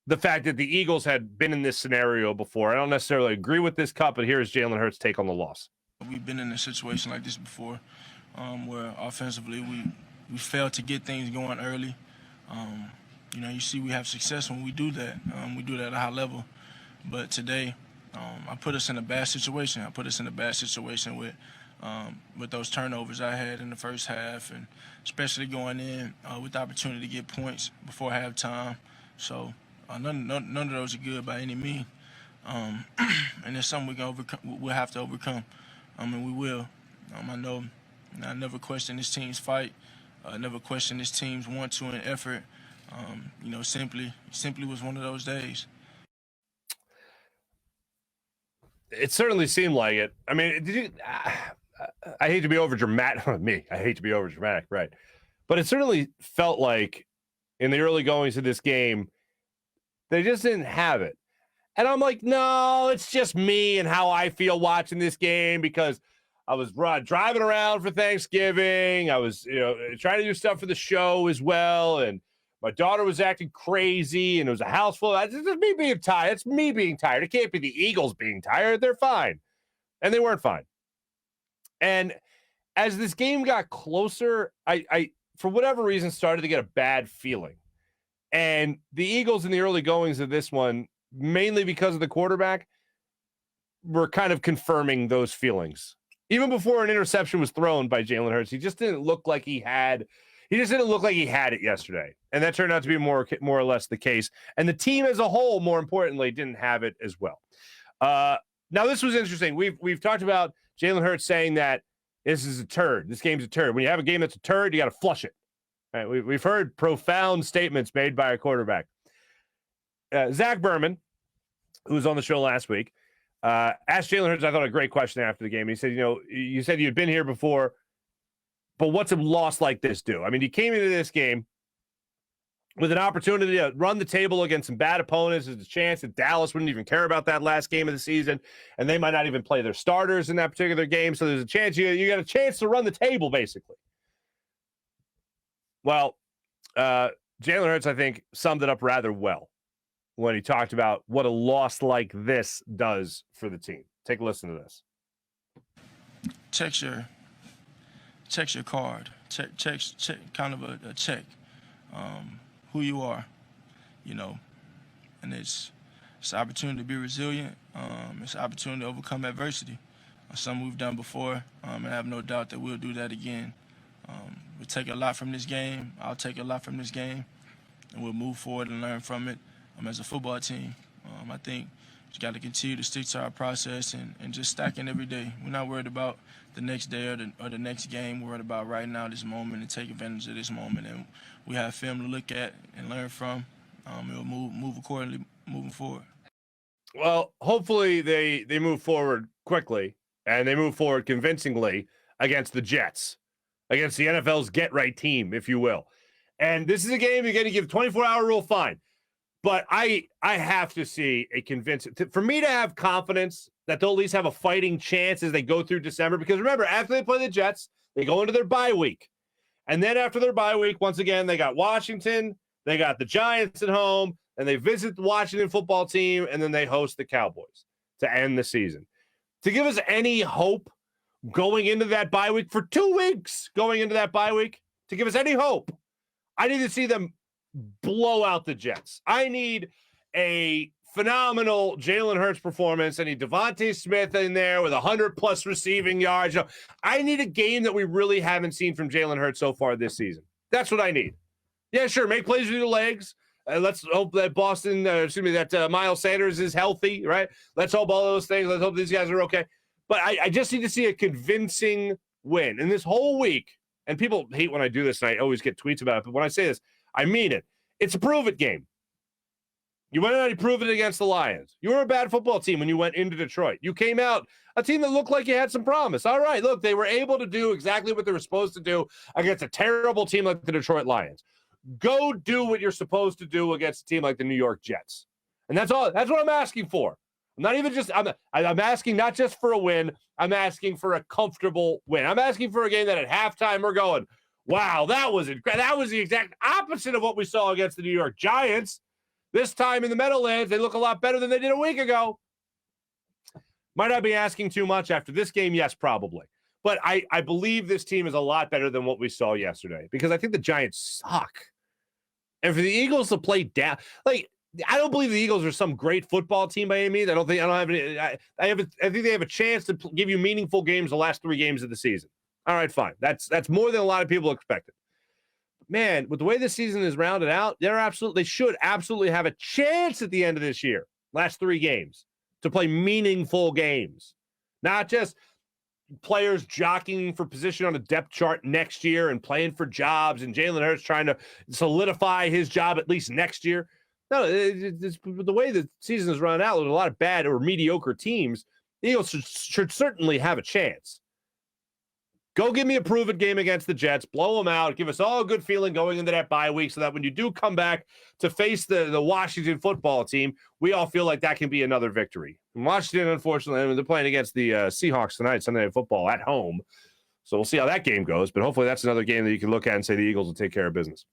the fact that the Eagles had been in this scenario before. I don't necessarily agree with this cut, but here's Jalen Hurts' take on the loss. We've been in a situation like this before, where offensively we failed to get things going early. You see we have success when we do that. We do that at a high level. But today, I put us in a bad situation. I put us in a bad situation with those turnovers I had in the first half, and especially going in with the opportunity to get points before halftime. So none of those are good by any means. And it's something we'll have to overcome. And we will. I know I never question this team's fight. Never question this team's want to and effort. Simply was one of those days. It certainly seemed like it. I mean, did you? I hate to be over dramatic. I hate to be over dramatic, right? But it certainly felt like in the early goings of this game, they just didn't have it. And I'm like, no, it's just me and how I feel watching this game because I was driving around for Thanksgiving. I was, trying to do stuff for the show as well. And my daughter was acting crazy and it was a house full. It's just me being tired. It's me being tired. It can't be the Eagles being tired. They're fine. And they weren't fine. And as this game got closer, I for whatever reason, started to get a bad feeling. And the Eagles in the early goings of this one, mainly because of the quarterback, were kind of confirming those feelings. Even before an interception was thrown by Jalen Hurts, he just didn't look like he had it yesterday. And that turned out to be more or less the case. And the team as a whole, more importantly, didn't have it as well. Now, this was interesting. We've talked about Jalen Hurts saying that this is a turd. This game's a turd. When you have a game that's a turd, you got to flush it. Right? We've heard profound statements made by a quarterback. Zach Berman, who was on the show last week, asked Jalen Hurts, I thought, a great question after the game. He said, you said you'd been here before, but what's a loss like this do? I mean, you came into this game with an opportunity to run the table against some bad opponents. There's a chance that Dallas wouldn't even care about that last game of the season, and they might not even play their starters in that particular game. So there's a chance you got a chance to run the table, basically. Well, Jalen Hurts, I think, summed it up rather well when he talked about what a loss like this does for the team. Take a listen to this. Check your card. Check kind of a check. Who you are, and it's an opportunity to be resilient. It's an opportunity to overcome adversity. Something we've done before, and I have no doubt that we'll do that again. We'll take a lot from this game. I'll take a lot from this game, and we'll move forward and learn from it as a football team. I think we got to continue to stick to our process and just stacking every day. We're not worried about the next day or the next game. We're worried about right now, this moment, and take advantage of this moment. And we have film to look at and learn from. We'll move accordingly moving forward. Well, hopefully they move forward quickly and they move forward convincingly against the Jets, against the NFL's get-right team, if you will. And this is a game you're going to give 24-hour rule, fine. But I have to see a convincing – for me to have confidence that they'll at least have a fighting chance as they go through December. Because remember, after they play the Jets, they go into their bye week. And then after their bye week, once again, they got Washington, they got the Giants at home, and they visit the Washington football team, and then they host the Cowboys to end the season. To give us any hope going into that bye week, for 2 weeks going into that bye week, to give us any hope, I need to see them blow out the Jets. I need a phenomenal Jalen Hurts performance. I need Devontae Smith in there with 100-plus receiving yards. I need a game that we really haven't seen from Jalen Hurts so far this season. That's what I need. Yeah, sure, make plays with your legs. Let's hope that Miles Sanders is healthy, right? Let's hope all those things. Let's hope these guys are okay. But I just need to see a convincing win. And this whole week, and people hate when I do this, and I always get tweets about it, but when I say this, I mean it. It's a prove-it game. You went out and proved it against the Lions. You were a bad football team when you went into Detroit. You came out a team that looked like you had some promise. All right, look, they were able to do exactly what they were supposed to do against a terrible team like the Detroit Lions. Go do what you're supposed to do against a team like the New York Jets. And that's all. That's what I'm asking for. I'm not even just – I'm asking not just for a win. I'm asking for a comfortable win. I'm asking for a game that at halftime we're going, wow, that was the exact opposite of what we saw against the New York Giants. This time in the Meadowlands, they look a lot better than they did a week ago. Might I be asking too much after this game? Yes, probably. But I believe this team is a lot better than what we saw yesterday because I think the Giants suck. And for the Eagles to play down, like, I don't believe the Eagles are some great football team by any means. I think they have a chance to give you meaningful games the last 3 games of the season. All right, fine. That's more than a lot of people expected. Man, with the way this season is rounded out, they should absolutely have a chance at the end of this year, last 3 games, to play meaningful games. Not just players jockeying for position on a depth chart next year and playing for jobs and Jalen Hurts trying to solidify his job at least next year. No, it's the way the season is run out with a lot of bad or mediocre teams, the Eagles should certainly have a chance. Go give me a prove-it game against the Jets, blow them out, give us all a good feeling going into that bye week so that when you do come back to face the Washington football team, we all feel like that can be another victory. And Washington, unfortunately, they're playing against the Seahawks tonight, Sunday Night Football at home. So we'll see how that game goes, but hopefully that's another game that you can look at and say the Eagles will take care of business.